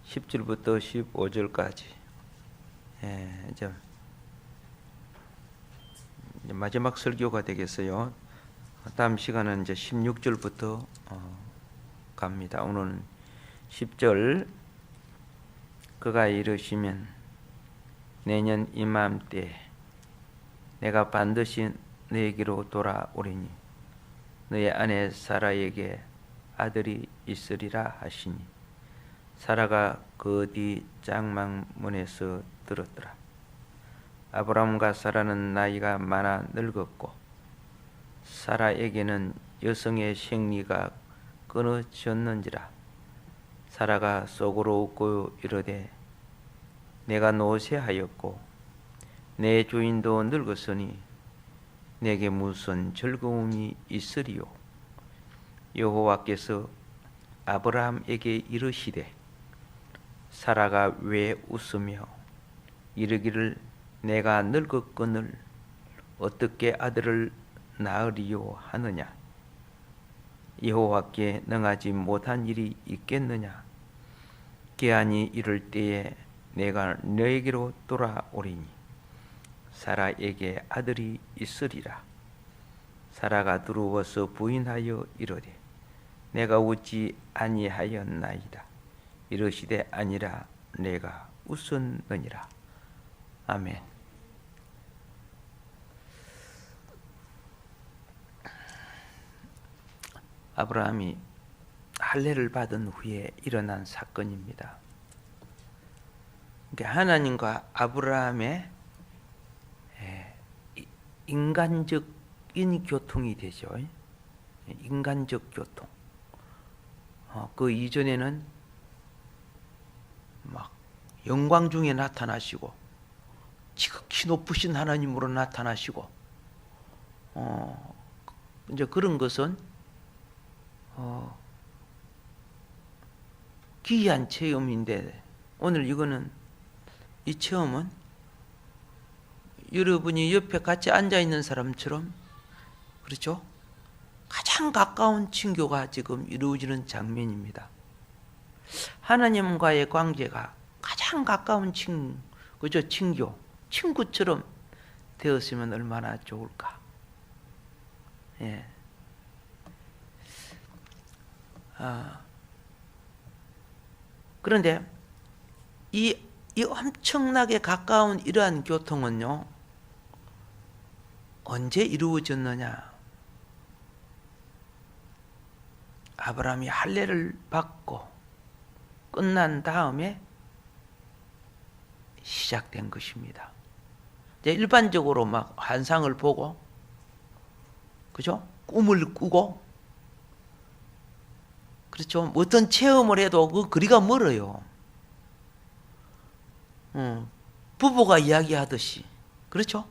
10절부터 15절까지. 이제 마지막 설교가 되겠어요. 다음 시간은 이제 16절부터 갑니다. 오늘은 10절. 그가 이르시면 내년 이맘때 내가 반드시 너에게로 돌아오리니 너의 아내 사라에게 아들이 있으리라 하시니 사라가 그 뒤 장막문에서 들었더라. 아브라함과 사라는 나이가 많아 늙었고 사라에게는 여성의 생리가 끊어졌는지라. 사라가 속으로 웃고 이르되 내가 노쇠하였고 내 주인도 늙었으니 내게 무슨 즐거움이 있으리요. 여호와께서 아브라함에게 이르시되 사라가 왜 웃으며 이르기를 내가 늙었거늘 어떻게 아들을 낳으리요 하느냐. 여호와께 능하지 못한 일이 있겠느냐. 기한이 이를 때에 내가 너에게로 돌아오리니 사라에게 아들이 있으리라. 사라가 두려워서 부인하여 이르되 내가 웃지 아니하였나이다. 이르시되 아니라 내가 웃었느니라. 아멘. 아브라함이 할례를 받은 후에 일어난 사건입니다. 하나님과 아브라함의 인간적인 교통이 되죠. 인간적 교통. 그 이전에는 막 영광 중에 나타나시고 지극히 높으신 하나님으로 나타나시고 이제 그런 것은 기이한 체험인데 오늘 이 체험은 여러분이 옆에 같이 앉아 있는 사람처럼, 그렇죠? 가장 가까운 친교가 지금 이루어지는 장면입니다. 하나님과의 관계가 가장 가까운 그죠? 친구처럼 되었으면 얼마나 좋을까. 예. 그런데 이 엄청나게 가까운 이러한 교통은요, 언제 이루어졌느냐? 아브라함이 할례를 받고 끝난 다음에 시작된 것입니다. 이제 일반적으로 막 환상을 보고, 그죠? 꿈을 꾸고, 그렇죠? 어떤 체험을 해도 그 거리가 멀어요. 부부가 이야기하듯이, 그렇죠?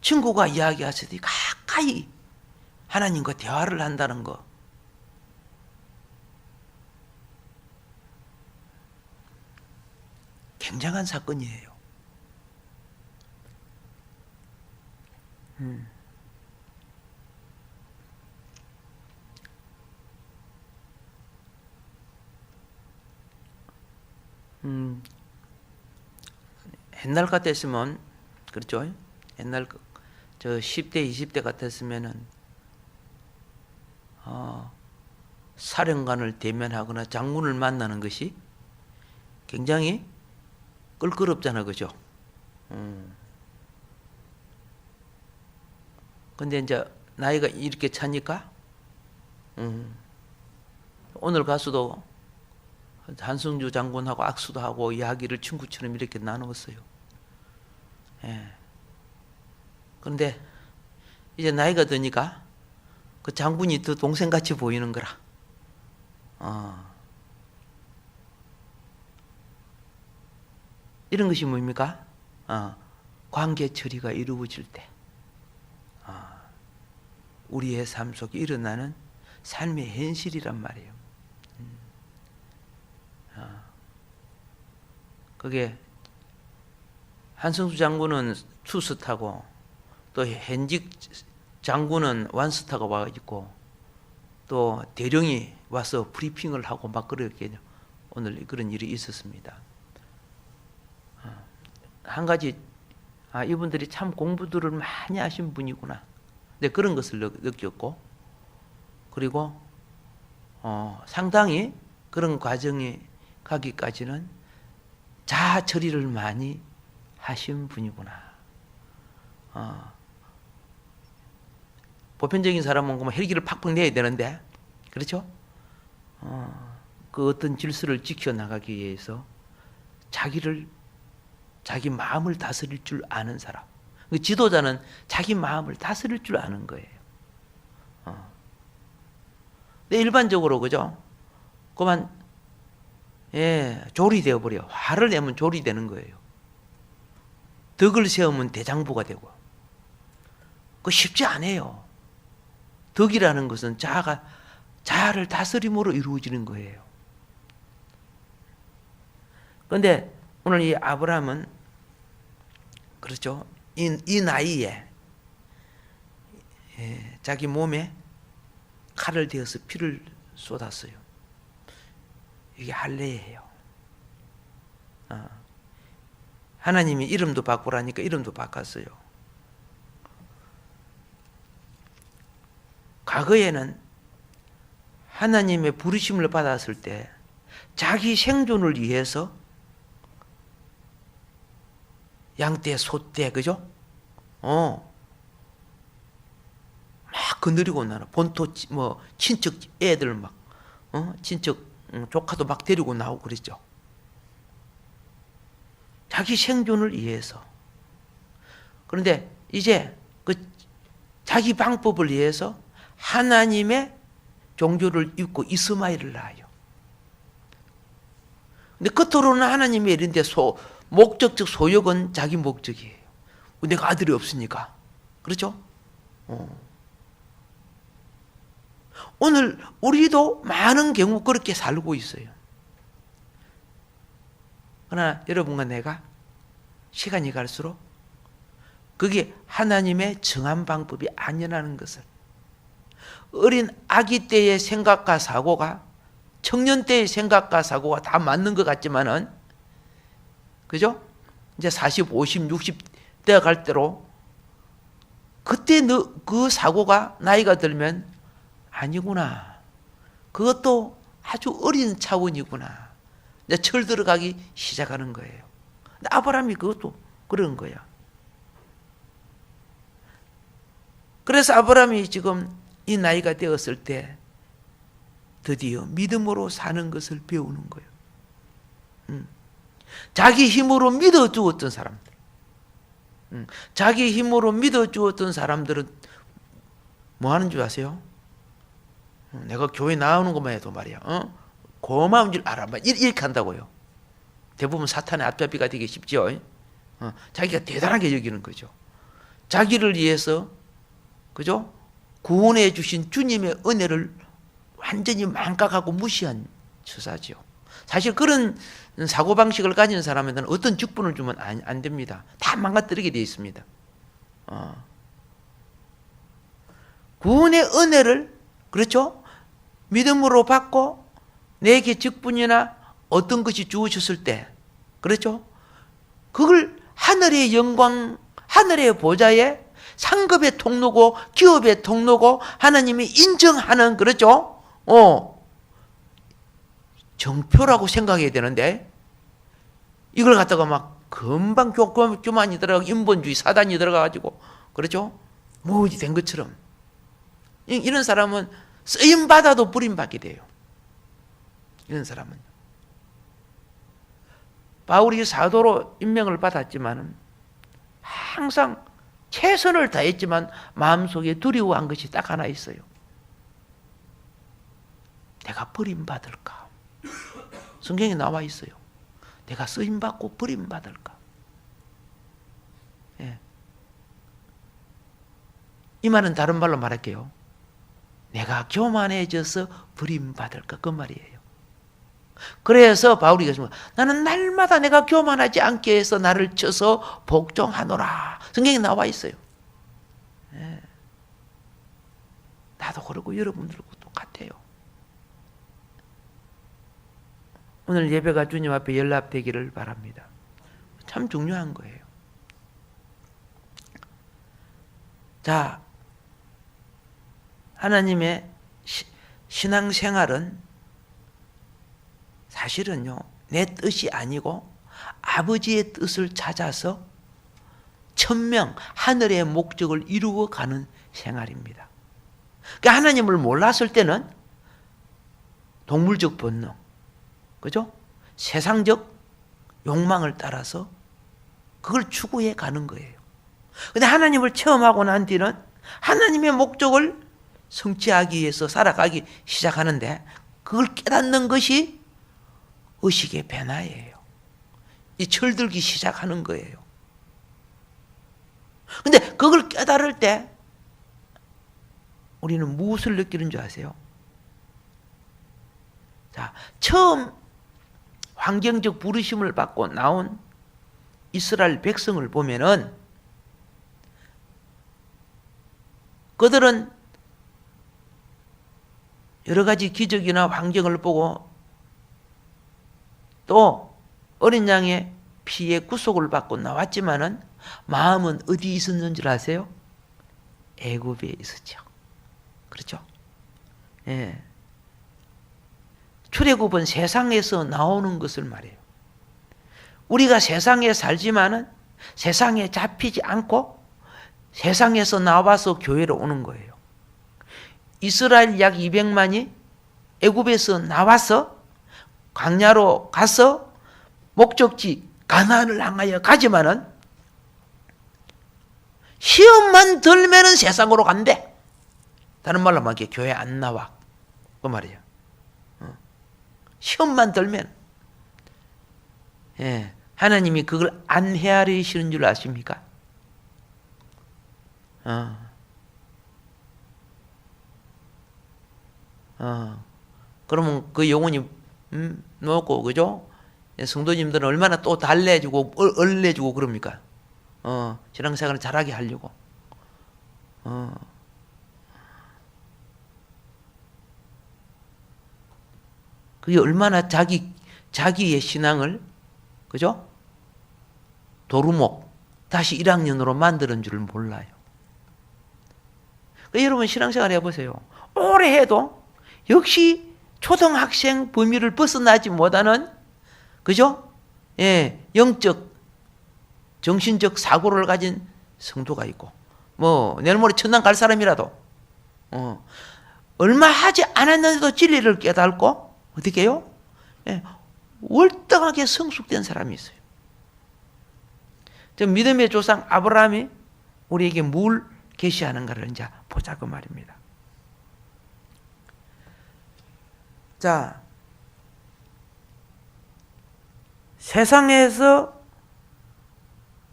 친구가 이야기하듯이 가까이 하나님과 대화를 한다는 거. 굉장한 사건이에요. 옛날 같았으면, 그렇죠? 옛날 저 10대, 20대 같았으면은 사령관을 대면하거나 장군을 만나는 것이 굉장히 껄끄럽잖아, 그죠? 근데 이제 나이가 이렇게 차니까 오늘 가서도 한승주 장군하고 악수도 하고 이야기를 친구처럼 이렇게 나누었어요. 예. 그런데 이제 나이가 드니까 그 장군이 더 동생같이 보이는 거라. 이런 것이 뭡니까? 관계 처리가 이루어질 때 우리의 삶 속에 일어나는 삶의 현실이란 말이에요. 그게 한승수 장군은 투스타고 또 현직 장군은 완스타가 와 있고 또 대령이 와서 브리핑을 하고 막 그렇게 오늘 그런 일이 있었습니다. 한 가지, 이분들이 참 공부들을 많이 하신 분이구나. 네, 그런 것을 느꼈고, 그리고 상당히 그런 과정에 가기까지는 자아 처리를 많이 하신 분이구나. 보편적인 사람은 뭐 헬기를 팍팍 내야 되는데, 그렇죠? 그 어떤 질서를 지켜나가기 위해서 자기 마음을 다스릴 줄 아는 사람. 그 지도자는 자기 마음을 다스릴 줄 아는 거예요. 근데 일반적으로, 그죠? 그만, 졸이 되어버려. 화를 내면 졸이 되는 거예요. 덕을 세우면 대장부가 되고. 그거 쉽지 않아요. 덕이라는 것은 자아를 다스림으로 이루어지는 거예요. 그런데 오늘 이 아브라함은, 그렇죠? 이 나이에 자기 몸에 칼을 대어서 피를 쏟았어요. 이게 할례예요. 하나님이 이름도 바꾸라니까 이름도 바꿨어요. 과거에는 하나님의 부르심을 받았을 때 자기 생존을 위해서 양떼, 소떼, 그죠? 막 거느리고 나는 본토, 친척 애들 막, 친척, 조카도 막 데리고 나오고 그랬죠. 자기 생존을 위해서. 그런데 이제 그 자기 방법을 위해서 하나님의 종교를 입고 이스마엘을 낳아요. 근데 겉으로는 하나님의 일인데 목적적 소욕은 자기 목적이에요. 내가 아들이 없으니까. 그렇죠? 오늘 우리도 많은 경우 그렇게 살고 있어요. 그러나 여러분과 내가 시간이 갈수록 그게 하나님의 정한 방법이 아니라는 것을, 어린 아기 때의 생각과 사고가 청년 때의 생각과 사고가 다 맞는 것 같지만은, 그죠? 이제 40, 50, 60대가 갈 때로 그때 그 사고가 나이가 들면 아니구나. 그것도 아주 어린 차원이구나. 이제 철 들어가기 시작하는 거예요. 근데 아브라함이 그것도 그런 거야. 그래서 아브라함이 지금 이 나이가 되었을 때 드디어 믿음으로 사는 것을 배우는 거예요. 자기 힘으로 믿어주었던 사람들, 자기 힘으로 믿어주었던 사람들은 뭐 하는 줄 아세요? 내가 교회 나오는 것만 해도 말이야, 고마운 줄 알아. 이렇게 한다고요. 대부분 사탄의 앞잡이가 되기 쉽죠. 자기가 대단하게 여기는 거죠. 자기를 위해서, 그죠? 구원해 주신 주님의 은혜를 완전히 망각하고 무시한 처사죠. 사실 그런 사고방식을 가진 사람에게는 어떤 직분을 주면 안 됩니다. 다 망가뜨리게 되어 있습니다. 구원의 은혜를, 그렇죠? 믿음으로 받고 내게 직분이나 어떤 것이 주어졌을 때, 그렇죠? 그걸 하늘의 영광, 하늘의 보좌에 상급의 통로고 기업의 통로고 하나님이 인정하는, 그렇죠? 정표라고 생각해야 되는데 이걸 갖다가 막 금방 교만이 들어가고 인본주의 사단이 들어가가지고, 그렇죠? 무지 된 것처럼 이런 사람은 쓰임받아도 버림받게 돼요. 이런 사람은 바울이 사도로 임명을 받았지만 항상 최선을 다했지만 마음속에 두려워한 것이 딱 하나 있어요. 내가 버림받을까? 성경에 나와 있어요. 내가 쓰임받고 버림받을까? 예. 이 말은 다른 말로 말할게요. 내가 교만해져서 버림받을까? 그 말이에요. 그래서 바울이 그랬습니다. 나는 날마다 내가 교만하지 않게 해서 나를 쳐서 복종하노라. 성경에 나와 있어요. 예. 나도 그러고 여러분들도 똑같아요. 오늘 예배가 주님 앞에 연락되기를 바랍니다. 참 중요한 거예요. 자, 하나님의 신앙생활은 사실은요, 내 뜻이 아니고 아버지의 뜻을 찾아서 천명, 하늘의 목적을 이루어가는 생활입니다. 그러니까 하나님을 몰랐을 때는 동물적 본능, 그죠? 세상적 욕망을 따라서 그걸 추구해 가는 거예요. 근데 하나님을 체험하고 난 뒤는 하나님의 목적을 성취하기 위해서 살아가기 시작하는데 그걸 깨닫는 것이 의식의 변화예요. 이 철들기 시작하는 거예요. 근데 그걸 깨달을 때 우리는 무엇을 느끼는 줄 아세요? 자, 처음 환경적 부르심을 받고 나온 이스라엘 백성을 보면은 그들은 여러 가지 기적이나 환경을 보고 또 어린 양의 피의 구속을 받고 나왔지만은 마음은 어디 있었는 줄 아세요? 애굽에 있었죠. 그렇죠? 예. 출애굽은 세상에서 나오는 것을 말해요. 우리가 세상에 살지만은 세상에 잡히지 않고 세상에서 나와서 교회로 오는 거예요. 이스라엘 약 200만이 애굽에서 나와서 광야로 가서 목적지 가나안을 향하여 가지만은 시험만 들면은 세상으로 간대. 다른 말로 말하면 교회 안 나와. 그 말이에요. 시험만 들면. 예, 하나님이 그걸 안 헤아리시는 줄 아십니까? 그러면 그 영혼이 놓고, 그죠? 성도님들은 얼마나 또 달래주고 얼래주고 그럽니까? 신앙생활을 잘하게 하려고. 그게 얼마나 자기의 신앙을, 그죠? 도루묵 다시 1학년으로 만드는 줄 몰라요. 그러니까 여러분 신앙생활 해보세요. 오래 해도 역시 초등학생 범위를 벗어나지 못하는, 그죠? 예, 영적, 정신적 사고를 가진 성도가 있고, 뭐 내일 모레 천당 갈 사람이라도 얼마 하지 않았는데도 진리를 깨닫고 어떻게 해요? 예, 월등하게 성숙된 사람이 있어요. 저 믿음의 조상 아브라함이 우리에게 뭘 계시하는가를 이제 보자고 말입니다. 자, 세상에서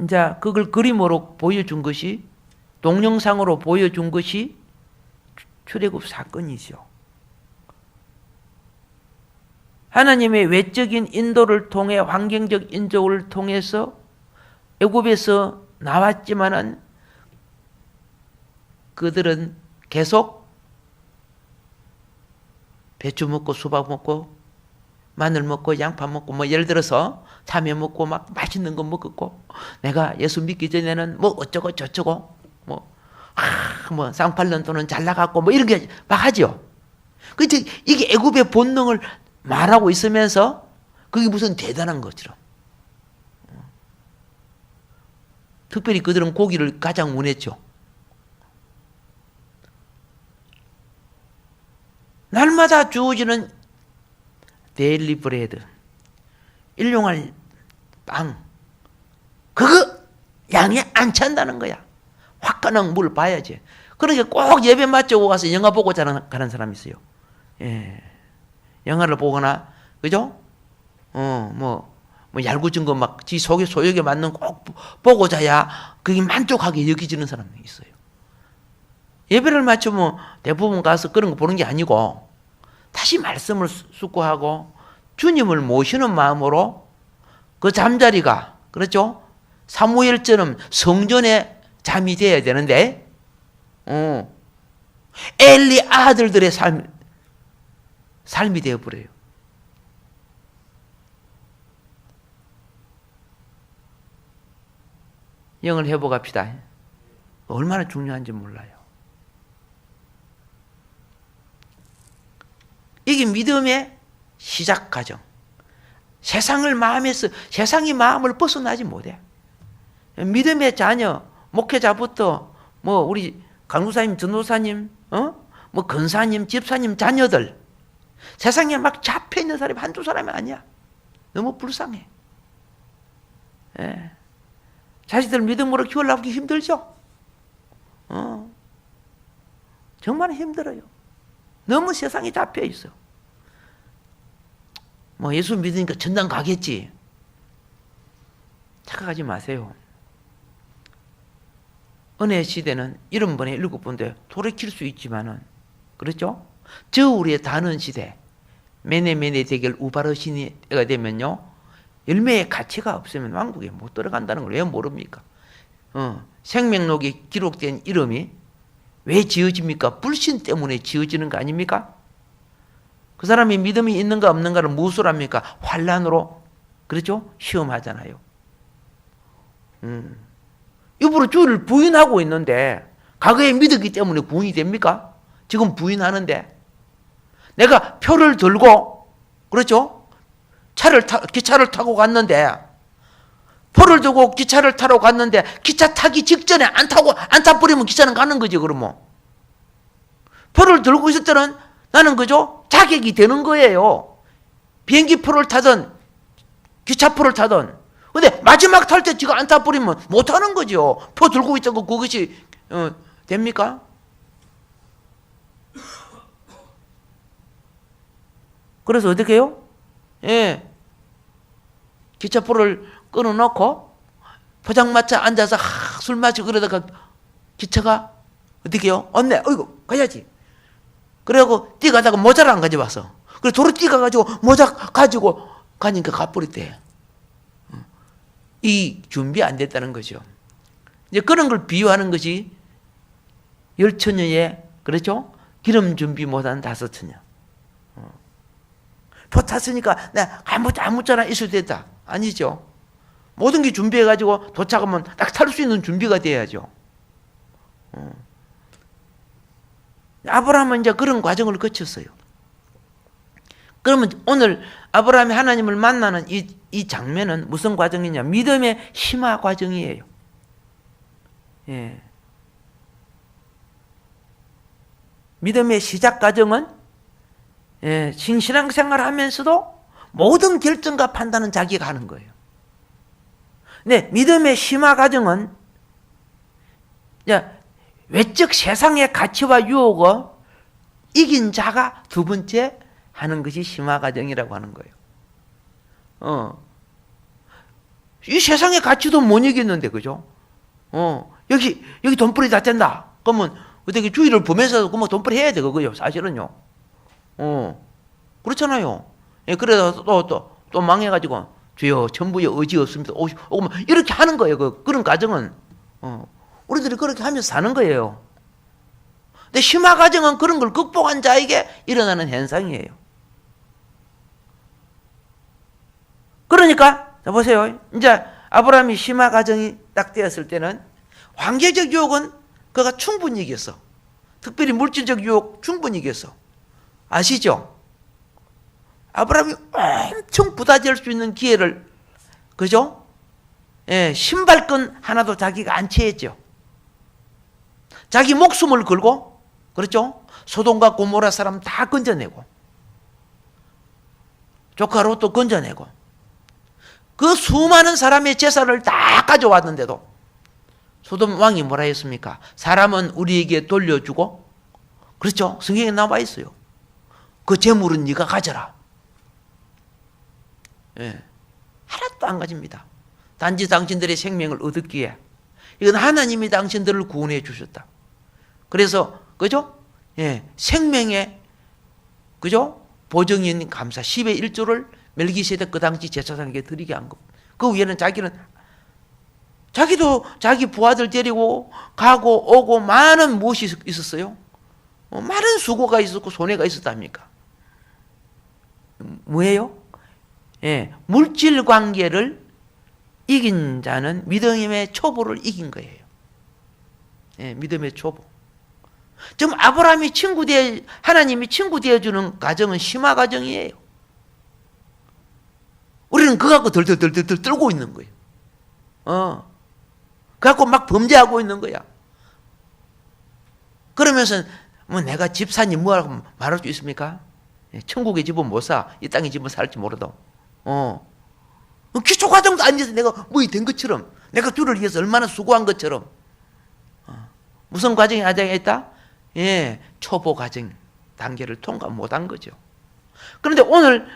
이제 그걸 그림으로 보여준 것이, 동영상으로 보여준 것이 출애굽 사건이죠. 하나님의 외적인 인도를 통해, 환경적 인도를 통해서 애굽에서 나왔지만은 그들은 계속 배추 먹고 수박 먹고 마늘 먹고 양파 먹고, 뭐 예를 들어서 참외 먹고 막 맛있는 거 먹었고, 내가 예수 믿기 전에는 뭐 어쩌고 저쩌고 뭐 쌍팔년 돈은 잘 나갔고 뭐 이런 게 막 하죠. 그치? 이게 애굽의 본능을 말하고 있으면서 그게 무슨 대단한 것처럼. 특별히 그들은 고기를 가장 원했죠. 날마다 주어지는 데일리 브레드, 일용할 빵, 그거 양이 안 찬다는 거야. 화끈한 물 봐야지. 그러니까 꼭 예배 마치고 가서 영화 보고 가는 사람이 있어요. 예. 영화를 보거나, 그죠? 뭐 얄궂은 거 막 지 속에 소욕에 맞는 거 꼭 보고 자야 그게 만족하게 여기지는 사람이 있어요. 예배를 마치면 대부분 가서 그런 거 보는 게 아니고 다시 말씀을 숙고하고 주님을 모시는 마음으로 그 잠자리가, 그렇죠? 사무엘처럼 성전에 잠이 돼야 되는데 엘리 아들들의 삶이 되어버려요. 영을 회복합시다. 얼마나 중요한지 몰라요. 이게 믿음의 시작 과정. 세상이 마음을 벗어나지 못해. 믿음의 자녀, 목회자부터 우리 강구사님, 전도사님, 근사님, 집사님 자녀들, 세상에 막 잡혀 있는 사람이 한두 사람이 아니야. 너무 불쌍해. 예. 자식들 믿음으로 키우려고 힘들죠? 정말 힘들어요. 너무 세상에 잡혀 있어. 예수 믿으니까 전당 가겠지. 착각하지 마세요. 은혜 시대는 70번에 7번데 돌이킬 수 있지만은, 그렇죠? 저울의 다는 시대, 메네메네 대결 우바르 시대가 되면요, 열매의 가치가 없으면 왕국에 못 들어간다는 걸 왜 모릅니까? 생명록에 기록된 이름이 왜 지어집니까? 불신 때문에 지어지는 거 아닙니까? 그 사람이 믿음이 있는가 없는가를 무엇으로 합니까? 환난으로, 그렇죠? 시험하잖아요. 일부러 주를 부인하고 있는데 과거에 믿었기 때문에 구원이 됩니까? 지금 부인하는데 내가 표를 들고, 그렇죠? 기차를 타고 갔는데, 표를 들고 기차를 타러 갔는데 기차 타기 직전에 안 타버리면 기차는 가는 거지. 그러면 표를 들고 있을 때는 나는, 그죠? 자격이 되는 거예요. 비행기 표를 타든 기차 표를 타든. 근데 마지막 탈 때 지가 안 타버리면 못 하는 거죠. 표 들고 있다고 그것이 됩니까? 그래서 어떻게 해요? 예. 기차표를 끊어놓고 포장마차 앉아서 술 마시고 그러다가 기차가 어떻게 해요? 없네. 어이구, 가야지. 그래갖고 뛰어가다가 모자를 안 가져왔어. 그래 도로 뛰어가가지고 모자 가지고 가니까 가버렸대. 이 준비 안 됐다는 거죠. 이제 그런 걸 비유하는 것이 열처녀의, 그렇죠? 기름 준비 못한 5처녀. 표 탔으니까 내가 아무짝나 있을 때 됐다. 아니죠. 모든 게 준비해가지고 도착하면 딱 탈 수 있는 준비가 돼야죠. 아브라함은 이제 그런 과정을 거쳤어요. 그러면 오늘 아브라함이 하나님을 만나는 이 장면은 무슨 과정이냐? 믿음의 심화 과정이에요. 예. 믿음의 시작 과정은, 예, 신앙생활 하면서도 모든 결정과 판단은 자기가 하는 거예요. 네, 믿음의 심화 과정은 외적 세상의 가치와 유혹을 이긴 자가 두 번째 하는 것이 심화 과정이라고 하는 거예요. 이 세상의 가치도 못 이겼는데, 그죠? 여기 돈벌이 다 된다. 그러면 어떻게 주의를 보면서도 그러면 돈벌이 해야 되고요, 사실은요. 그렇잖아요. 예, 그래서 또 망해가지고 주여 천부의 의지 없습니다. 오면 이렇게 하는 거예요. 그런 과정은 우리들이 그렇게 하면서 사는 거예요. 근데 심화 과정은 그런 걸 극복한 자에게 일어나는 현상이에요. 그러니까 자 보세요. 이제 아브라함이 심화 과정이 딱 되었을 때는 환경적 유혹은 그가 충분히 이겼어. 특별히 물질적 유혹 충분히 이겼어. 아시죠? 아브라함이 엄청 부자될 수 있는 기회를, 그죠? 예, 신발끈 하나도 자기가 안 채했죠. 자기 목숨을 걸고, 그렇죠? 소돔과 고모라 사람 다 건져내고, 조카 롯도 건져내고, 그 수많은 사람의 재산을 다 가져왔는데도 소돔 왕이 뭐라 했습니까? 사람은 우리에게 돌려주고, 그렇죠? 성경에 나와 있어요. 그 재물은 네가 가져라. 예, 하나도 안 가집니다. 단지 당신들의 생명을 얻었기에 이건 하나님이 당신들을 구원해 주셨다. 그래서, 그죠? 예, 생명의, 그죠? 보정인 감사 10의 1조를 멜기세덱 그 당시 제사장에게 드리게 한 것. 그 위에는 자기도 자기 부하들 데리고 가고 오고 많은 무엇이 있었어요? 많은 수고가 있었고 손해가 있었답니까? 뭐예요? 예, 물질 관계를 이긴 자는 믿음의 초보를 이긴 거예요. 예, 믿음의 초보. 지금 아브라함이 하나님이 친구 되어주는 과정은 심화 과정이에요. 우리는 그거 갖고 덜덜덜덜 떨고 있는 거예요. 그거 갖고 막 범죄하고 있는 거야. 그러면서 뭐 내가 집 사니 뭐라고 말할 수 있습니까? 천국의 집은 못 사. 이 땅의 집은 살지 모르도. 기초 과정도 아니어서 내가 뭐이 된 것처럼, 내가 주를 위해서 얼마나 수고한 것처럼. 무슨 과정이 있다? 예, 초보 과정 단계를 통과 못한 거죠. 그런데 오늘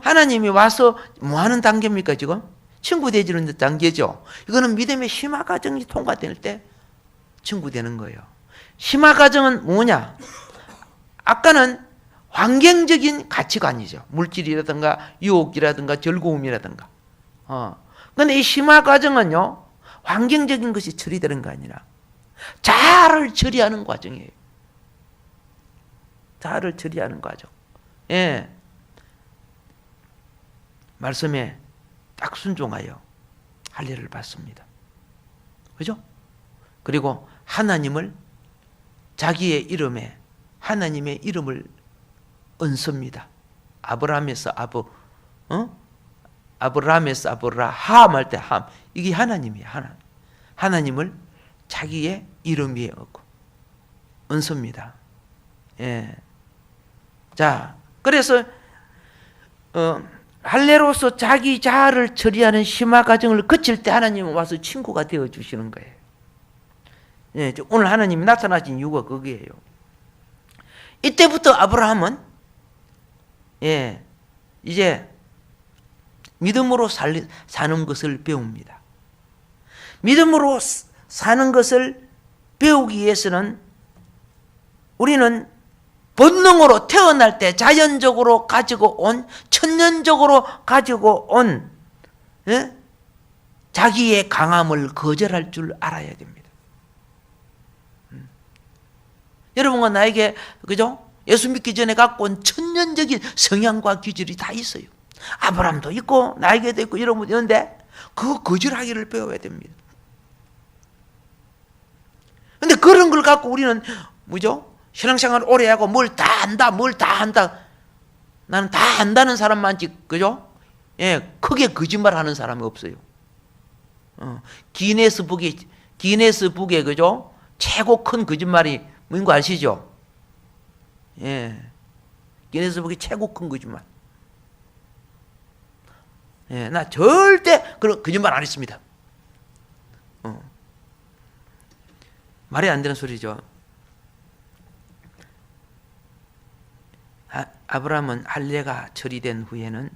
하나님이 와서 뭐 하는 단계입니까 지금? 친구 되지는 단계죠. 이거는 믿음의 심화 과정이 통과될 때 친구 되는 거예요. 심화 과정은 뭐냐? 아까는 환경적인 가치관이죠. 물질이라든가 유혹이라든가 즐거움이라든가. 그런데 이 심화 과정은요, 환경적인 것이 처리되는 거 아니라 자아를 처리하는 과정이에요. 자아를 처리하는 과정. 예. 말씀에 딱 순종하여 할례를 받습니다. 그죠? 그리고 하나님을 자기의 이름에 하나님의 이름을 얹습니다. 아브라함에서 아브라함에서 아브라함 할 때 함. 이게 하나님이에요. 하나님을 자기의 이름 위에 얹습니다. 예. 자, 그래서 할례로서 자기 자아를 처리하는 심화 과정을 거칠 때 하나님은 와서 친구가 되어 주시는 거예요. 예, 오늘 하나님이 나타나신 이유가 그게예요. 이때부터 아브라함은 이제 믿음으로 사는 것을 배웁니다. 믿음으로 사는 것을 배우기 위해서는 우리는 본능으로 태어날 때 자연적으로 가지고 온, 천연적으로 가지고 온 자기의 강함을 거절할 줄 알아야 됩니다. 여러분과 나에게, 그죠? 예수 믿기 전에 갖고 온 천연적인 성향과 기질이 다 있어요. 아브라함도 있고 나에게도 있고 여러분 있는데 그거 거절하기를 배워야 됩니다. 근데 그런 걸 갖고 우리는 뭐죠? 신앙생활 오래 하고 뭘 다 안다. 나는 다 안다는 사람만지, 그죠? 예, 크게 거짓말하는 사람이 없어요. 기네스북에 그죠? 최고 큰 거짓말이 뭔 거 아시죠? 예, 기네스북이 최고 큰 거짓말. 예, 나 절대 그런 거짓말 안 했습니다. 말이 안 되는 소리죠. 아브라함은 할례가 처리된 후에는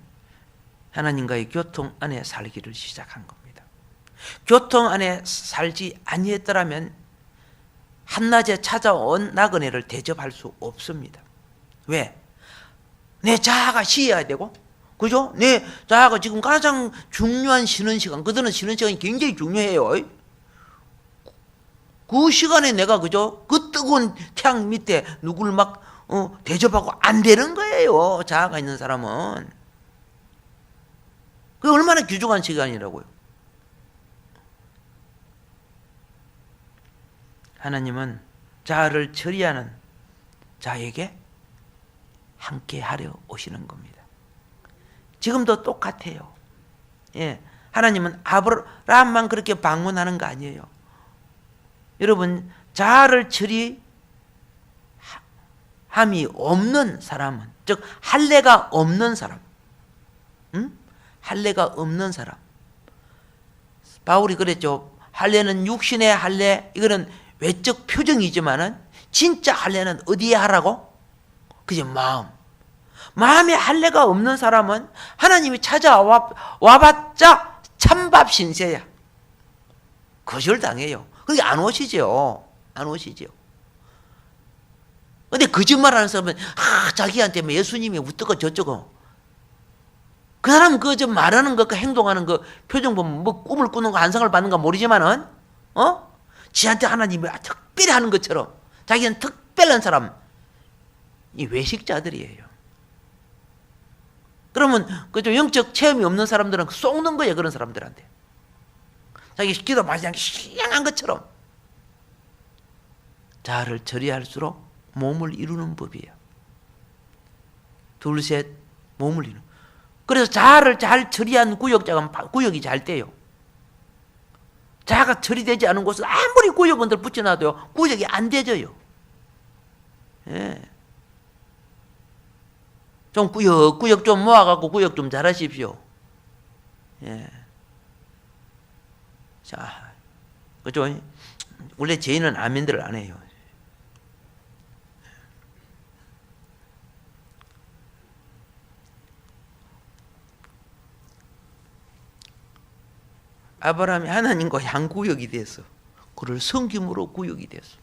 하나님과의 교통 안에 살기를 시작한 겁니다. 교통 안에 살지 아니했더라면 한낮에 찾아온 나그네를 대접할 수 없습니다. 왜? 내 자아가 쉬어야 되고, 그죠? 내 자아가 지금 가장 중요한 쉬는 시간, 그들은 쉬는 시간이 굉장히 중요해요. 그 시간에 내가, 그죠? 그 뜨거운 태양 밑에 누구를 막 대접하고 안 되는 거예요. 자아가 있는 사람은. 그게 얼마나 귀중한 시간이라고요. 하나님은 자아를 처리하는 자에게 함께 하려 오시는 겁니다. 지금도 똑같아요. 예, 하나님은 아브라함만 그렇게 방문하는 거 아니에요. 여러분, 자아를 처리함이 없는 사람은, 즉 할례가 없는 사람, 할례가 없는 사람. 바울이 그랬죠. 할례는 육신의 할례, 이거는 외적 표정이지만은 진짜 할례는 어디에 하라고? 그죠, 마음에 할례가 없는 사람은 하나님이 찾아와봤자 찬밥 신세야. 거절당해요. 그게 안 오시죠. 안 오시죠. 근데 거짓말하는 사람은 자기한테 뭐 예수님이 어쩌고 저쩌고. 그 사람 그저 말하는 것과 행동하는 거 표정 보면 뭐 꿈을 꾸는 거 안상을 받는 거 모르지만은 지한테 하나님이 특별히 하는 것처럼 자기는 특별한 사람, 이 외식자들이에요. 그러면 그저 영적 체험이 없는 사람들은 속는 거예요. 그런 사람들한테. 자기 기도 마냥 시행한 것처럼 자아를 처리할수록 몸을 이루는 법이에요. 둘, 셋, 몸을 이루는. 그래서 자아를 잘 처리한 구역자가 구역이 잘 돼요. 자아가 처리되지 않은 곳은 아무리 구역원들 붙여놔도요, 구역이 안 되져요. 예. 좀 구역 좀 모아갖고 구역 좀 잘하십시오. 예. 자, 그죠? 원래 죄인은 아멘들을 안 해요. 아브라함이 하나님과 향구역이 돼서 그를 섬김으로 구역이 됐어.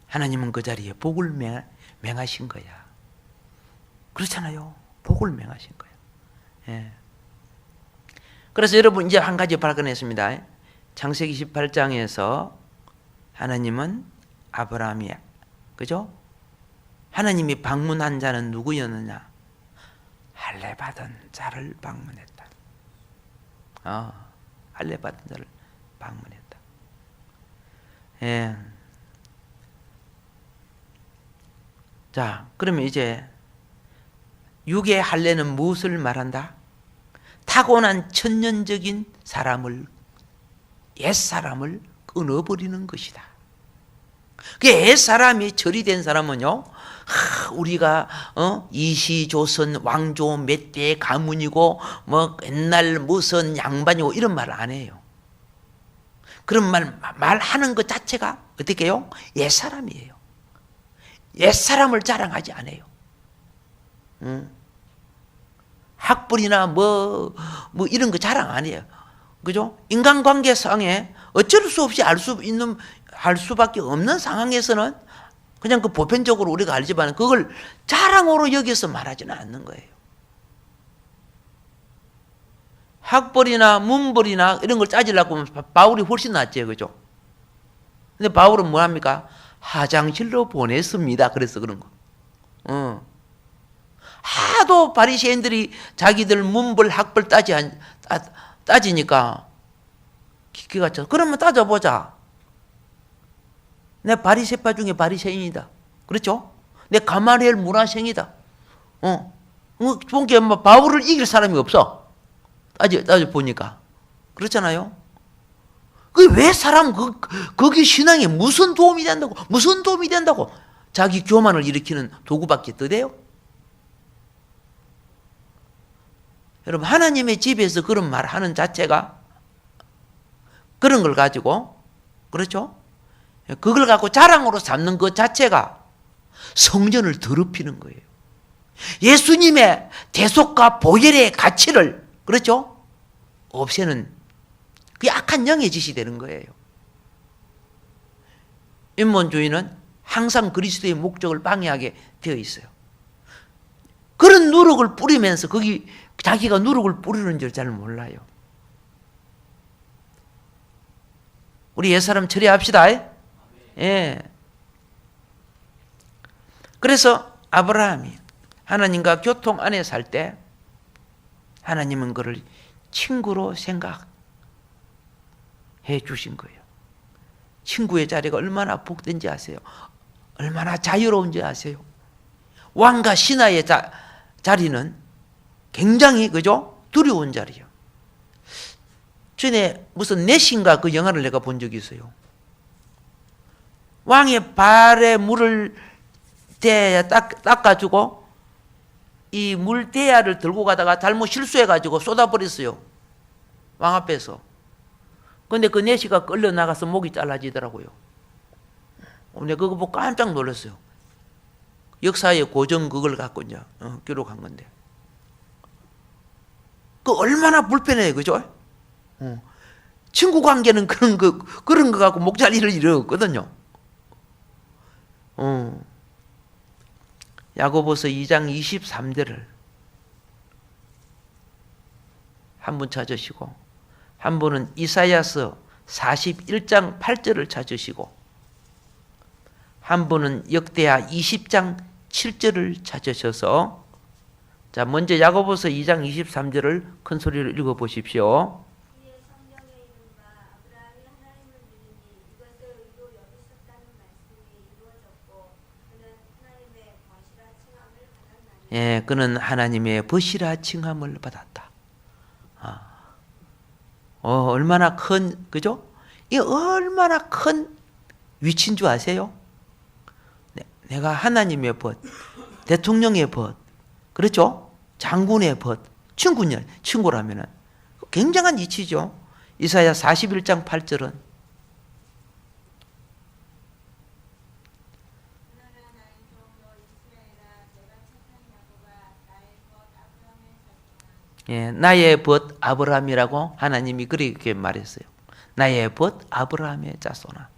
하나님은 그 자리에 복을 맹하신 거야. 그렇잖아요. 복을 맹하신 거야. 예. 그래서 여러분 이제 한 가지 발견했습니다. 창세기 18장에서 하나님은 아브라함이, 그죠? 하나님이 방문한 자는 누구였느냐? 할례 받은 자를 방문했다. 할례 받은 자를 방문했다. 예. 자, 그러면 이제 육의 할례는 무엇을 말한다? 타고난 천년적인 사람을, 옛사람을 끊어버리는 것이다. 그 옛사람이 처리된 사람은요, 우리가 이시조선 왕조 몇 대의 가문이고 뭐 옛날 무슨 양반이고 이런 말 안 해요. 그런 말하는 것 자체가 어떻게 해요? 옛사람이에요. 옛사람을 자랑하지 않아요. 학벌이나 뭐 이런 거 자랑 안 해요. 그죠? 인간관계상에 어쩔 수 없이 알 수밖에 없는 상황에서는 그냥 그 보편적으로 우리가 알지만 그걸 자랑으로 여기서 말하지는 않는 거예요. 학벌이나 문벌이나 이런 걸 따지려고 하면 바울이 훨씬 낫죠. 그죠? 근데 바울은 뭐 합니까? 화장실로 보냈습니다. 그래서 그런 거. 하도 바리새인들이 자기들 문벌 학벌 따지니까 기가 차. 그러면 따져보자. 내 바리새파 중에 바리새인이다. 그렇죠? 내 가마리엘 문화생이다. 보니까 뭐 바울을 이길 사람이 없어. 따져 보니까. 그렇잖아요? 그 왜 사람 거기 신앙에 무슨 도움이 된다고? 무슨 도움이 된다고? 자기 교만을 일으키는 도구밖에 떠대요? 여러분, 하나님의 집에서 그런 말 하는 자체가 그런 걸 가지고, 그렇죠? 그걸 갖고 자랑으로 삼는 것 자체가 성전을 더럽히는 거예요. 예수님의 대속과 보혈의 가치를, 그렇죠? 없애는 그 악한 영의 짓이 되는 거예요. 인본주의는 항상 그리스도의 목적을 방해하게 되어 있어요. 그런 누룩을 뿌리면서 거기 자기가 누룩을 뿌리는 줄 잘 몰라요. 우리 옛사람 처리합시다. 예. 그래서 아브라함이 하나님과 교통 안에 살 때 하나님은 그를 친구로 생각해 주신 거예요. 친구의 자리가 얼마나 복된지 아세요? 얼마나 자유로운지 아세요? 왕과 신하의 자리는 굉장히, 그죠? 두려운 자리예요. 전에 무슨 넷인가 그 영화를 내가 본 적이 있어요. 왕의 발에 물을 닦아주고 이 물대야를 들고 가다가 잘못 실수해가지고 쏟아버렸어요. 왕 앞에서. 근데 그 내시가 끌려나가서 목이 잘라지더라고요. 내가 그거 보고 깜짝 놀랐어요. 역사의 고정 그걸 갖고 이제 기록한 건데. 그 얼마나 불편해요, 그죠? 친구 관계는 그런 거 갖고 목자리를 잃었거든요. 야고보서 2장 23절을 한 분 찾으시고, 한 분은 이사야서 41장 8절을 찾으시고, 한 분은 역대하 20장 7절을 찾으셔서 자, 먼저 야고보서 2장 23절을 큰 소리로 읽어 보십시오. 이에 성경에 이른바 아브라함이 하나님을 믿으니 이것을 의로 여기셨다는 말씀이 이루어졌고 그는 하나님의 벗이라 칭함을 받았나니. 예, 그는 하나님의 벗이라 칭함을 받았다. 얼마나 큰, 그죠? 이 얼마나 큰 위치인 줄 아세요? 내가 하나님의 벗, 대통령의 벗, 그렇죠? 장군의 벗, 친구라면은 굉장한 이치죠. 이사야 41장 8절은 예, 나의 벗 아브라함이라고 하나님이 그렇게 말했어요. 나의 벗 아브라함의 자손아.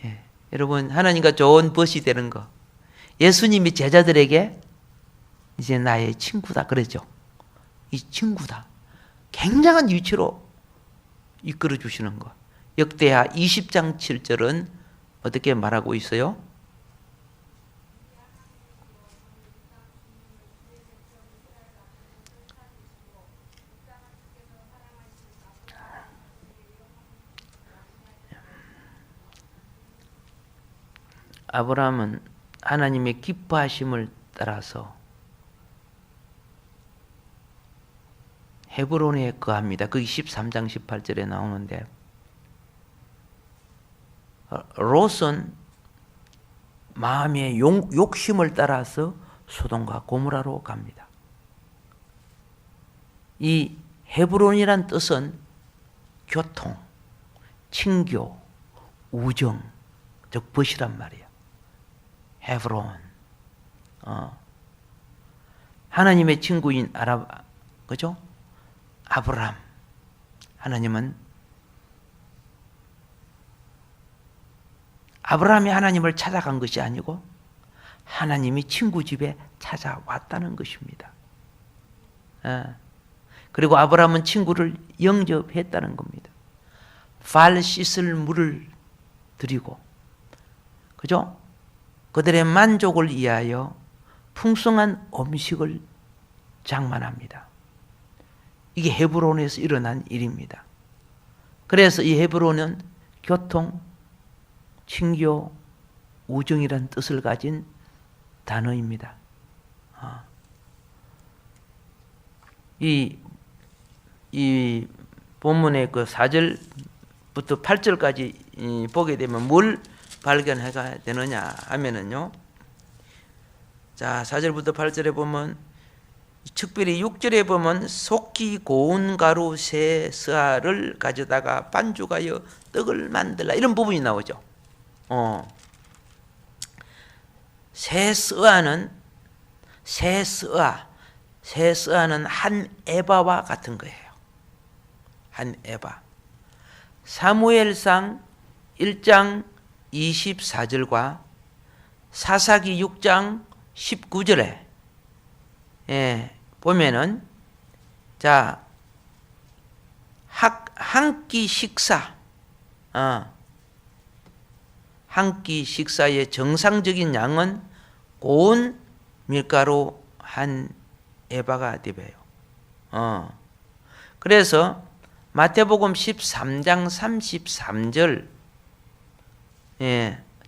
예, 여러분 하나님과 좋은 벗이 되는 거. 예수님이 제자들에게 이제 나의 친구다 그랬죠. 이 친구다. 굉장한 위치로 이끌어 주시는 거. 역대하 20장 7절은 어떻게 말하고 있어요? 아브라함은 하나님의 기뻐하심을 따라서 헤브론에 거합니다. 그게 13장 18절에 나오는데 롯은 마음의 욕심을 따라서 소돔과 고모라로 갑니다. 이 헤브론이란 뜻은 교통, 친교, 우정, 즉 벗이란 말이에요. 헤브론. 하나님의 친구인 그죠? 아브라함. 하나님은 아브라함이 하나님을 찾아간 것이 아니고 하나님이 친구 집에 찾아왔다는 것입니다. 그리고 아브라함은 친구를 영접했다는 겁니다. 발 씻을 물을 드리고, 그죠? 그들의 만족을 위하여 풍성한 음식을 장만합니다. 이게 헤브론에서 일어난 일입니다. 그래서 이 헤브론은 교통, 친교, 우정이라는 뜻을 가진 단어입니다. 이 본문의 그 4절부터 8절까지 보게 되면 뭘 발견해야 되느냐 하면은요. 자, 4절부터 8절에 보면 특별히 6절에 보면 속기 고운 가루 새 스아를 가져다가 반죽하여 떡을 만들라 이런 부분이 나오죠. 새 스아는 한 에바와 같은 거예요. 한 에바. 사무엘상 1장 24절과 사사기 6장 19절에 보면은 자, 한 끼 식사, 한 끼 식사의 정상적인 양은 고운 밀가루 한 에바가 되어요. 그래서 마태복음 13장 33절,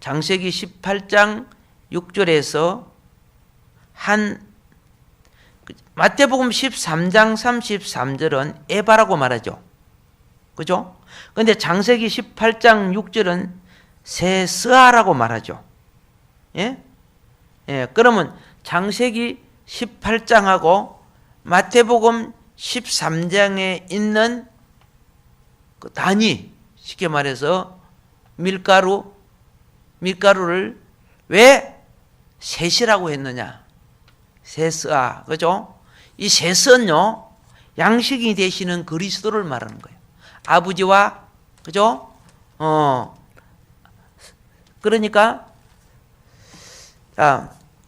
창세기 18장 6절에서 마태복음 13장 33절은 에바라고 말하죠. 그죠? 근데 창세기 18장 6절은 새 스아라고 말하죠. 그러면 창세기 18장하고 마태복음 13장에 있는 그 단위, 쉽게 말해서 밀가루를 왜 셋이라고 했느냐? 세스아, 그죠? 이 셋은요, 양식이 되시는 그리스도를 말하는 거예요. 아버지와, 그죠? 그러니까,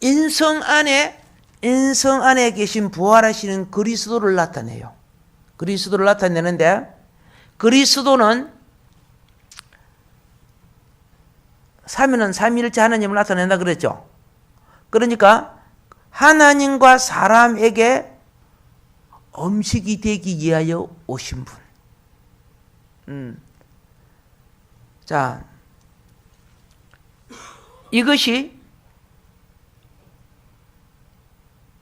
인성 안에 계신 부활하시는 그리스도를 나타내요. 그리스도를 나타내는데, 그리스도는 삼위는 삼위일체 하나님을 나타낸다 그랬죠. 그러니까 하나님과 사람에게 음식이 되기 위하여 오신 분. 자, 이것이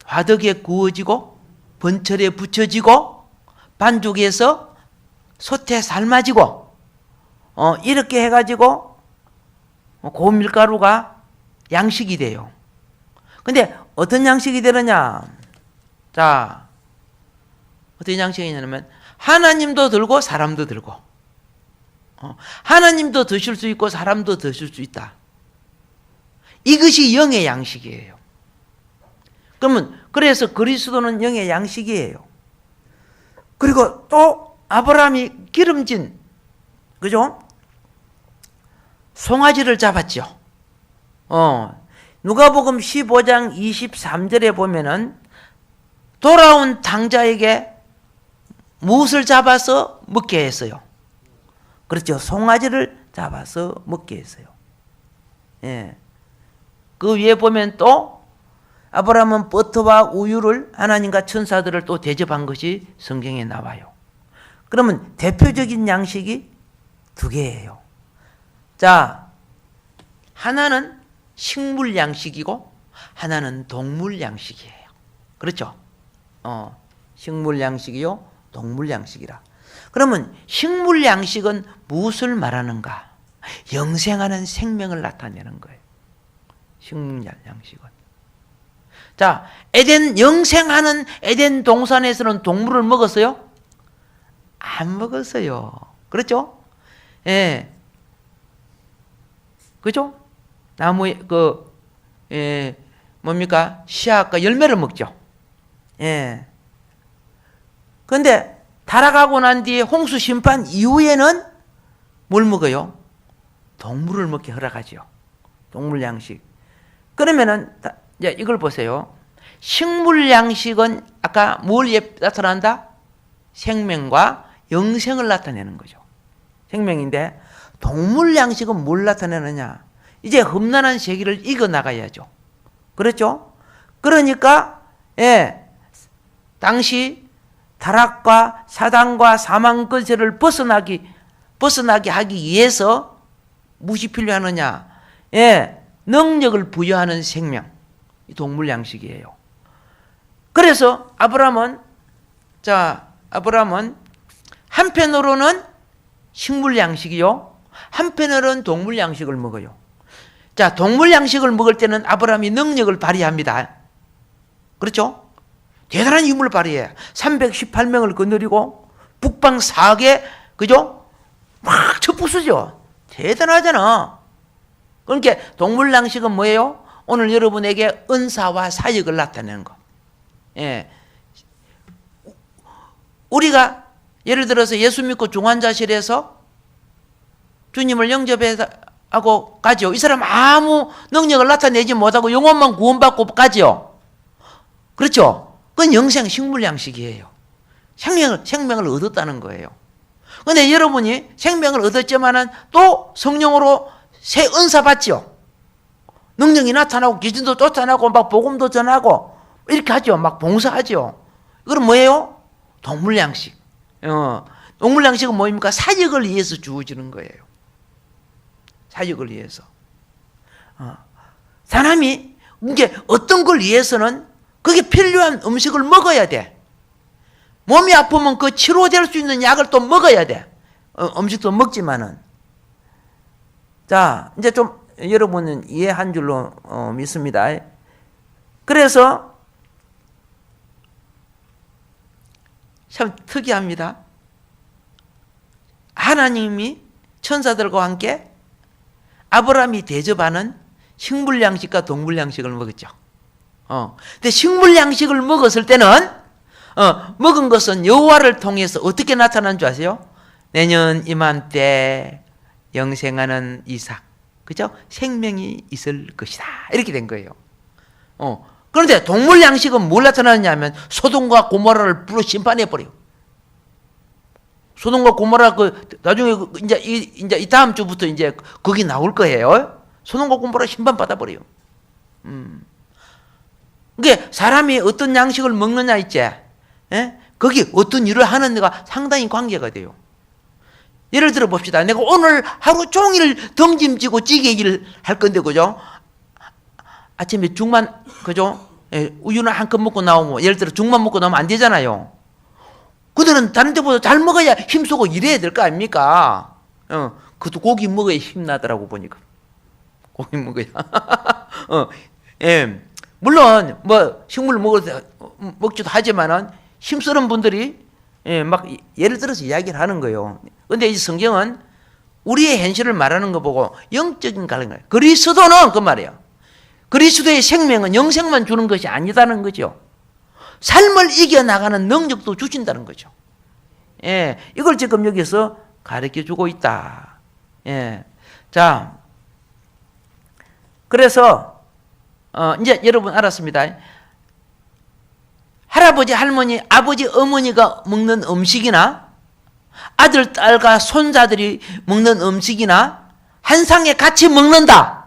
화덕에 구워지고 번철에 붙여지고 반죽에서 솥에 삶아지고 이렇게 해가지고 고운 밀가루가 양식이 돼요. 근데 어떤 양식이 되느냐? 자, 어떤 양식이냐면 하나님도 들고 사람도 들고 하나님도 드실 수 있고 사람도 드실 수 있다. 이것이 영의 양식이에요. 그러면 그래서 그리스도는 영의 양식이에요. 그리고 또 아브라함이 기름진, 그죠? 송아지를 잡았죠. 누가복음 15장 23절에 보면은 돌아온 당자에게 무엇을 잡아서 먹게 했어요? 그렇죠. 송아지를 잡아서 먹게 했어요. 예. 그 위에 보면 또 아브라함은 버터와 우유를 하나님과 천사들을 또 대접한 것이 성경에 나와요. 그러면 대표적인 양식이 두 개예요. 자, 하나는 식물 양식이고 하나는 동물 양식이에요. 그렇죠? 식물 양식이요, 동물 양식이라. 그러면 식물 양식은 무엇을 말하는가? 영생하는 생명을 나타내는 거예요. 식물 양식은. 자, 영생하는 에덴 동산에서는 동물을 먹었어요? 안 먹었어요. 그렇죠? 예. 그죠? 나무에, 뭡니까? 씨앗과 열매를 먹죠. 예. 근데, 타락하고 난 뒤에 홍수 심판 이후에는 뭘 먹어요? 동물을 먹게 허락하죠. 동물 양식. 그러면은, 이제 이걸 보세요. 식물 양식은 아까 뭘 나타난다? 생명과 영생을 나타내는 거죠. 생명인데, 동물 양식은 뭘 나타내느냐? 이제 험난한 세계를 이겨나가야죠. 그렇죠? 그러니까, 예, 당시 타락과 사단과 사망 근세를 벗어나게 하기 위해서 무엇이 필요하느냐? 예, 능력을 부여하는 생명. 이 동물 양식이에요. 그래서 아브라함은 한편으로는 식물 양식이요, 한편으로는 동물 양식을 먹어요. 자, 동물 양식을 먹을 때는 아브라함이 능력을 발휘합니다. 그렇죠? 대단한 힘을 발휘해. 318명을 거느리고 북방 4개, 그죠? 막 첩부수죠. 대단하잖아. 그러니까 동물 양식은 뭐예요? 오늘 여러분에게 은사와 사역을 나타내는 거. 예. 우리가 예를 들어서 예수 믿고 중환자실에서 주님을 영접하고 가죠. 이 사람 아무 능력을 나타내지 못하고 영혼만 구원받고 가죠. 그렇죠? 그건 영생 식물 양식이에요. 생명을 얻었다는 거예요. 그런데 여러분이 생명을 얻었지만은 또 성령으로 새 은사 받죠. 능력이 나타나고 기준도 쫓아나고 막 복음도 전하고 이렇게 하죠. 막 봉사하죠. 이건 뭐예요? 동물 양식. 동물 양식은 뭐입니까? 사역을 위해서 주어지는 거예요. 사역을 위해서. 사람이 이제 어떤 걸 위해서는 그게 필요한 음식을 먹어야 돼. 몸이 아프면 그 치료될 수 있는 약을 또 먹어야 돼. 음식도 먹지만은. 자, 이제 좀 여러분은 이해한 줄로 믿습니다. 그래서 참 특이합니다. 하나님이 천사들과 함께 아브라함이 대접하는 식물 양식과 동물 양식을 먹었죠. 근데 식물 양식을 먹었을 때는 먹은 것은 여호와를 통해서 어떻게 나타난 줄 아세요? 내년 이맘때 영생하는 이삭, 그죠? 생명이 있을 것이다. 이렇게 된 거예요. 그런데 동물 양식은 뭘 나타나느냐면 소돔과 고모라를 불어 심판해 버려. 소돔과 고모라 나중에 이제 이 다음 주부터 이제 거기 나올 거예요. 소돔과 고모라 심판 받아 버려요. 그게 사람이 어떤 양식을 먹느냐 있지. 예? 거기 어떤 일을 하는 데가 상당히 관계가 돼요. 예를 들어 봅시다. 내가 오늘 하루 종일 덩짐지고 찌개 일을 할 건데, 그죠? 아침에 죽만, 그죠? 예, 우유는 한 컵 먹고 나오면, 예를 들어 죽만 먹고 나오면 안 되잖아요. 그들은 다른 데보다 잘 먹어야 힘쓰고 일해야 될 거 아닙니까? 그것도 고기 먹어야 힘나더라고, 보니까. 고기 먹어야. 예. 물론, 뭐, 식물 먹지도 하지만은, 힘쓰는 분들이, 예, 막, 예를 들어서 이야기를 하는 거예요. 근데 이 성경은 우리의 현실을 말하는 거 보고 영적인 갈등, 그리스도는 그 말이에요. 그리스도의 생명은 영생만 주는 것이 아니다는 거죠. 삶을 이겨나가는 능력도 주신다는 거죠. 예, 이걸 지금 여기서 가르쳐 주고 있다. 예. 자, 그래서, 이제 여러분 알았습니다. 할아버지, 할머니, 아버지, 어머니가 먹는 음식이나 아들, 딸과 손자들이 먹는 음식이나 한 상에 같이 먹는다.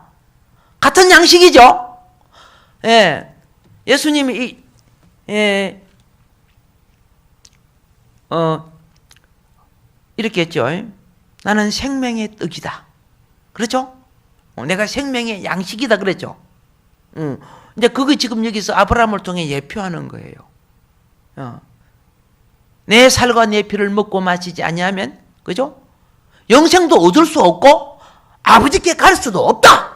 같은 양식이죠. 예. 예수님이 이렇게 했죠. 나는 생명의 떡이다. 그렇죠? 내가 생명의 양식이다 그랬죠. 이제 그거 지금 여기서 아브라함을 통해 예표하는 거예요. 내 살과 내 피를 먹고 마시지 아니하면, 그죠? 영생도 얻을 수 없고 아버지께 갈 수도 없다.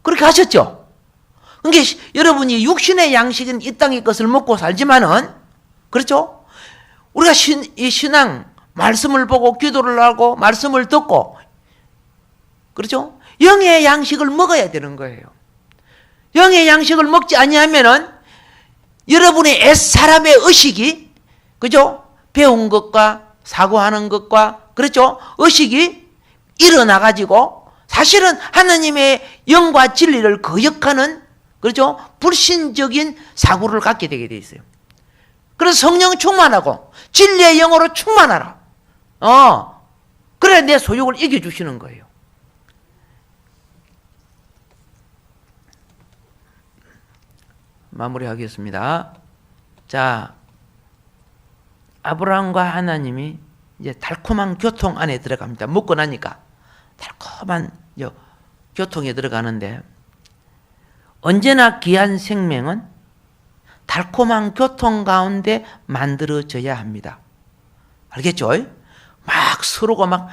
그렇게 하셨죠. 그러니까 여러분이 육신의 양식은 이 땅의 것을 먹고 살지만은, 그렇죠? 우리가 이 신앙 말씀을 보고 기도를 하고 말씀을 듣고, 그렇죠? 영의 양식을 먹어야 되는 거예요. 영의 양식을 먹지 아니하면은 여러분의 옛사람의 의식이, 그죠? 배운 것과 사고하는 것과, 그렇죠? 의식이 일어나가지고 사실은 하나님의 영과 진리를 거역하는, 그렇죠? 불신적인 사고를 갖게 되게 돼 있어요. 그래서 성령 충만하고 진리의 영으로 충만하라. 그래야 내 소욕을 이겨주시는 거예요. 마무리하겠습니다. 자, 아브라함과 하나님이 이제 달콤한 교통 안에 들어갑니다. 먹고 나니까 달콤한 교통에 들어가는데, 언제나 귀한 생명은 달콤한 교통 가운데 만들어져야 합니다. 알겠죠? 막 서로가 막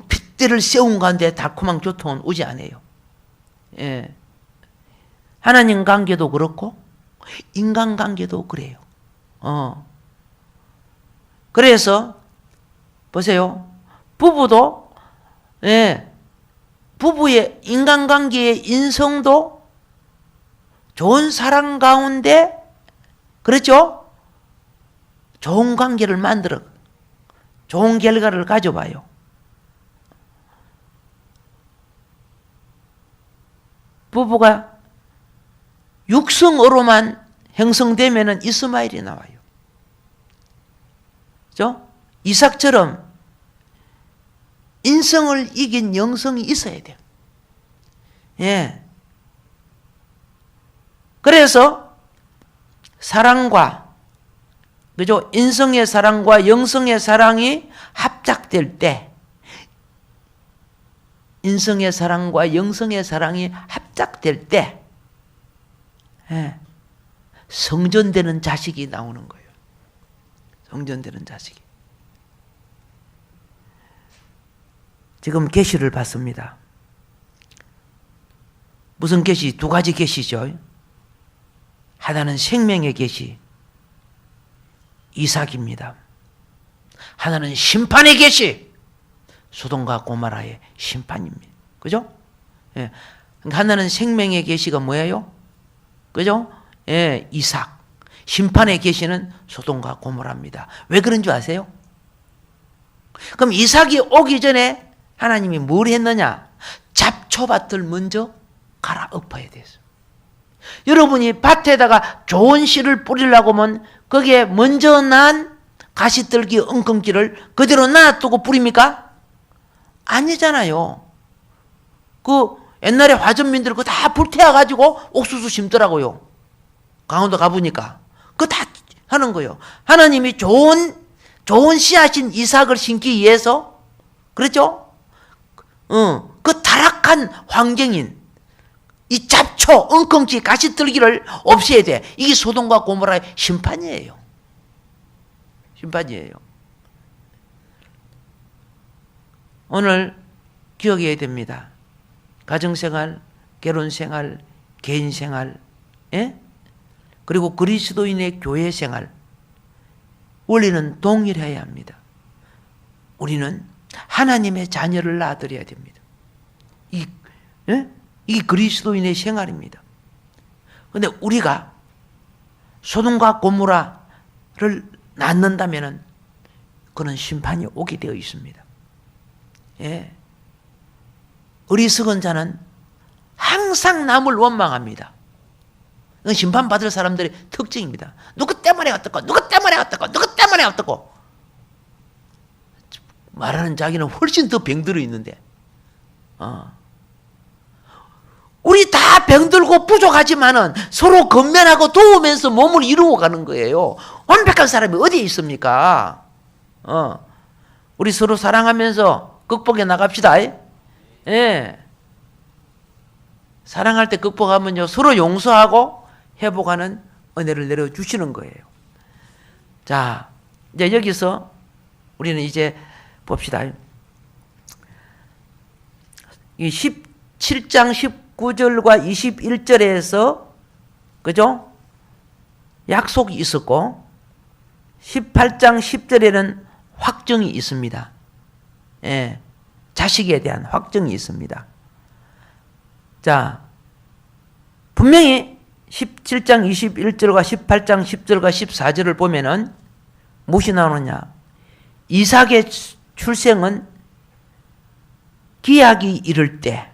핏대를 세운 가운데 달콤한 교통은 오지 않아요. 예. 하나님 관계도 그렇고 인간 관계도 그래요. 그래서 보세요. 부부도, 예, 부부의 인간관계의 인성도 좋은 사랑 가운데, 그렇죠? 좋은 관계를 만들어 좋은 결과를 가져봐요. 부부가 육성으로만 형성되면은 이스마엘이 나와요. 그죠? 이삭처럼 인성을 이긴 영성이 있어야 돼요. 예. 그래서 사랑과, 그죠? 인성의 사랑과 영성의 사랑이 합작될 때, 인성의 사랑과 영성의 사랑이 합작될 때, 예, 성전되는 자식이 나오는 거예요. 성전되는 자식이. 지금 계시를 받습니다. 무슨 계시? 두 가지 계시죠. 하나는 생명의 계시, 이삭입니다. 하나는 심판의 계시, 소돔과 고모라의 심판입니다. 그죠? 예. 하나는 생명의 계시가 뭐예요? 그죠? 예, 이삭. 심판의 계시는 소돔과 고모라입니다. 왜 그런 줄 아세요? 그럼 이삭이 오기 전에 하나님이 뭘 했느냐? 잡초밭을 먼저 갈아엎어야 됐어. 여러분이 밭에다가 좋은 씨를 뿌리려고 하면 거기에 먼저 난 가시떨기 엉겅기를 그대로 놔두고 뿌립니까? 아니잖아요. 그 옛날에 화전민들 그거 다 불태워가지고 옥수수 심더라고요. 강원도 가보니까 그거 다 하는 거예요. 하나님이 좋은 씨앗인 이삭을 심기 위해서, 그렇죠? 그 타락한 환경인 이 잡초, 엉겅지, 가시떨기를 없애야 돼. 이게 소돔과 고모라의 심판이에요. 심판이에요. 오늘 기억해야 됩니다. 가정생활, 결혼생활, 개인생활, 예? 그리고 그리스도인의 교회생활, 원리는 동일해야 합니다. 우리는 하나님의 자녀를 낳아드려야 됩니다. 이 그리스도인의 생활입니다. 그런데 우리가 소돔과 고모라를 낳는다면 그는 심판이 오게 되어 있습니다. 예. 어리석은 자는 항상 남을 원망합니다. 이건 심판받을 사람들의 특징입니다. 누구 때문에 어떻고, 누구 때문에 어떻고, 누구 때문에 어떻고. 말하는 자기는 훨씬 더 병들어 있는데. 우리 다 병들고 부족하지만은 서로 건면하고 도우면서 몸을 이루어 가는 거예요. 완벽한 사람이 어디에 있습니까? 우리 서로 사랑하면서 극복해 나갑시다. 예. 사랑할 때 극복하면요, 서로 용서하고 회복하는 은혜를 내려주시는 거예요. 자, 이제 여기서 우리는 이제 봅시다. 이 17장 19절과 21절에서, 그죠? 약속이 있었고, 18장 10절에는 확정이 있습니다. 예. 자식에 대한 확정이 있습니다. 자, 분명히 17장 21절과 18장 10절과 14절을 보면은 무엇이 나오느냐? 이삭의 출생은 기약이 이를 때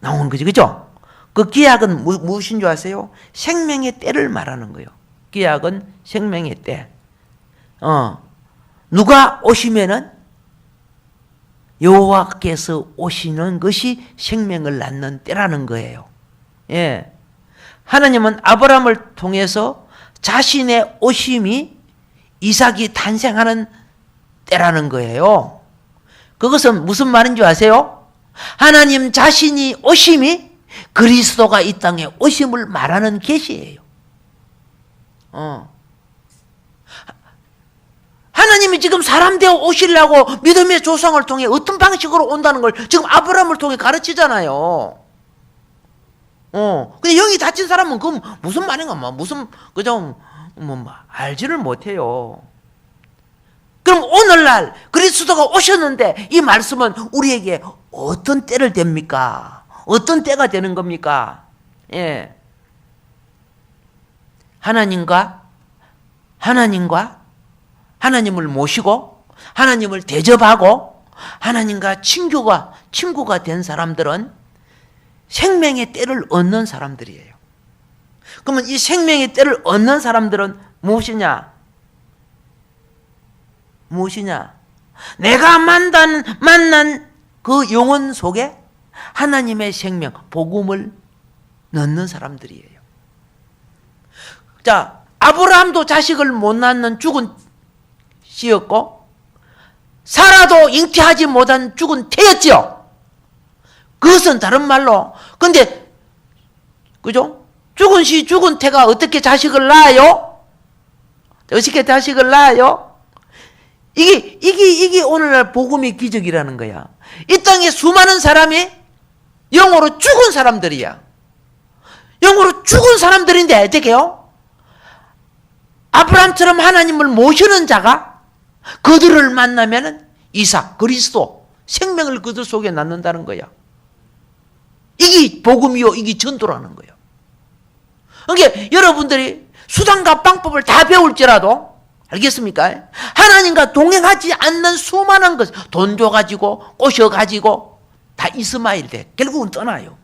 나오는 거죠. 그죠? 그 기약은 무엇인 줄 아세요? 생명의 때를 말하는 거예요. 기약은 생명의 때. 누가 오시면은 여호와께서 오시는 것이 생명을 낳는 때라는 거예요. 예. 하나님은 아브라함을 통해서 자신의 오심이 이삭이 탄생하는 때라는 거예요. 그것은 무슨 말인 줄 아세요? 하나님 자신이 오심이 그리스도가 이 땅에 오심을 말하는 계시예요. 하나님이 지금 사람 되어 오시려고 믿음의 조상을 통해 어떤 방식으로 온다는 걸 지금 아브라함을 통해 가르치잖아요. 근데 영이 닫힌 사람은 그럼 무슨 말인가, 그죠? 알지를 못해요. 그럼 오늘날 그리스도가 오셨는데 이 말씀은 우리에게 어떤 때를 됩니까? 어떤 때가 되는 겁니까? 예. 하나님을 모시고 하나님을 대접하고 하나님과 친구가 된 사람들은 생명의 때를 얻는 사람들이에요. 그러면 이 생명의 때를 얻는 사람들은 무엇이냐? 내가 만난 그 영혼 속에 하나님의 생명, 복음을 넣는 사람들이에요. 자, 아브라함도 자식을 못 낳는 죽은 씨였고 사라도 잉태하지 못한 죽은 태였지요. 그것은 다른 말로, 근데 그죠? 죽은 씨, 죽은 태가 어떻게 자식을 낳아요? 어떻게 자식을 낳아요? 이게 오늘날 복음의 기적이라는 거야. 이 땅에 수많은 사람이 영으로 죽은 사람들이야. 영으로 죽은 사람들인데 어떻게요? 아브라함처럼 하나님을 모시는 자가 그들을 만나면 이삭, 그리스도, 생명을 그들 속에 낳는다는 거야. 이게 복음이요, 이게 전도라는 거예요. 그러니까 여러분들이 수단과 방법을 다 배울지라도, 알겠습니까? 하나님과 동행하지 않는 수많은 것, 돈 줘가지고, 꼬셔가지고, 다 이스마엘 돼. 결국은 떠나요.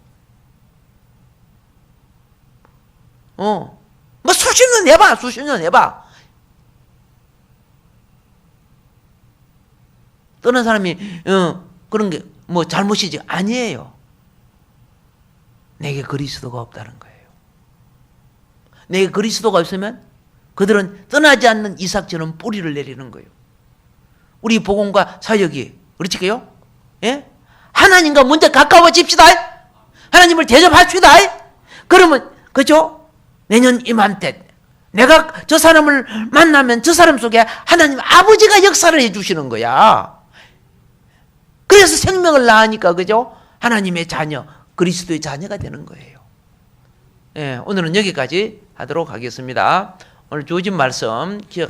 수십 년 해봐. 떠난 사람이, 그런 게 잘못이지. 아니에요. 내게 그리스도가 없다는 거예요. 내게 그리스도가 없으면 그들은 떠나지 않는 이삭처럼 뿌리를 내리는 거예요. 우리 복음과 사역이 그렇지요? 예? 하나님과 먼저 가까워집시다. 하나님을 대접합시다. 그러면 그죠? 내년 이맘때 내가 저 사람을 만나면 저 사람 속에 하나님 아버지가 역사를 해주시는 거야. 그래서 생명을 낳으니까 그죠? 하나님의 자녀, 그리스도의 자녀가 되는 거예요. 예, 오늘은 여기까지 하도록 하겠습니다. 오늘 주어진 말씀 기억.